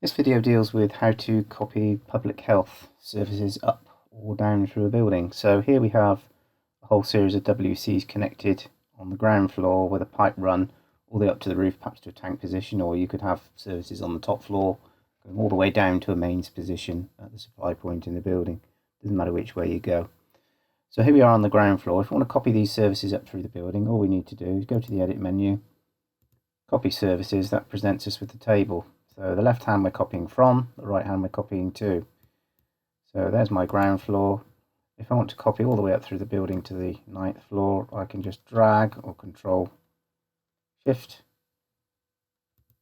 This video deals with how to copy public health services up or down through a building. So here we have a whole series of WCs connected on the ground floor with a pipe run all the way up to the roof, perhaps to a tank position, or you could have services on the top floor going all the way down to a mains position at the supply point in the building. Doesn't matter which way you go. So here we are on the ground floor. If we want to copy these services up through the building, all we need to do is go to the edit menu, copy services. That presents us with the table. So the left hand we're copying from, the right hand we're copying to. So there's my ground floor. If I want to copy all the way up through the building to the 9th floor, I can just drag or Control Shift,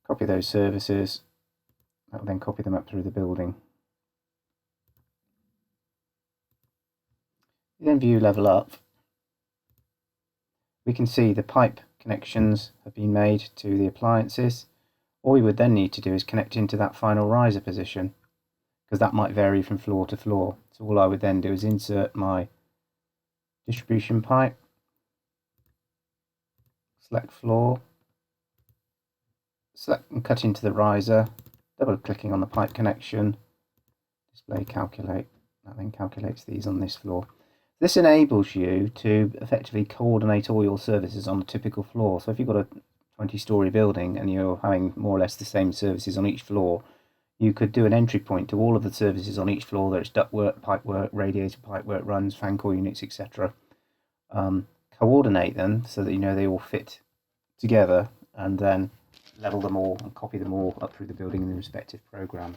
copy those services. That will then copy them up through the building. Then view level up. We can see the pipe connections have been made to the appliances. All we would then need to do is connect into that final riser position, because that might vary from floor to floor. So all I would then do is insert my distribution pipe, select floor, select and cut into the riser, double clicking on the pipe connection, display calculate. That then calculates these on this floor. This enables you to effectively coordinate all your services on a typical floor. So if you've got a 20-story building and you're having more or less the same services on each floor, you could do an entry point to all of the services on each floor. There's ductwork, pipework, radiator pipework, runs, fan coil units, etc. Coordinate them so that you know they all fit together, and then level them all and copy them all up through the building in the respective program.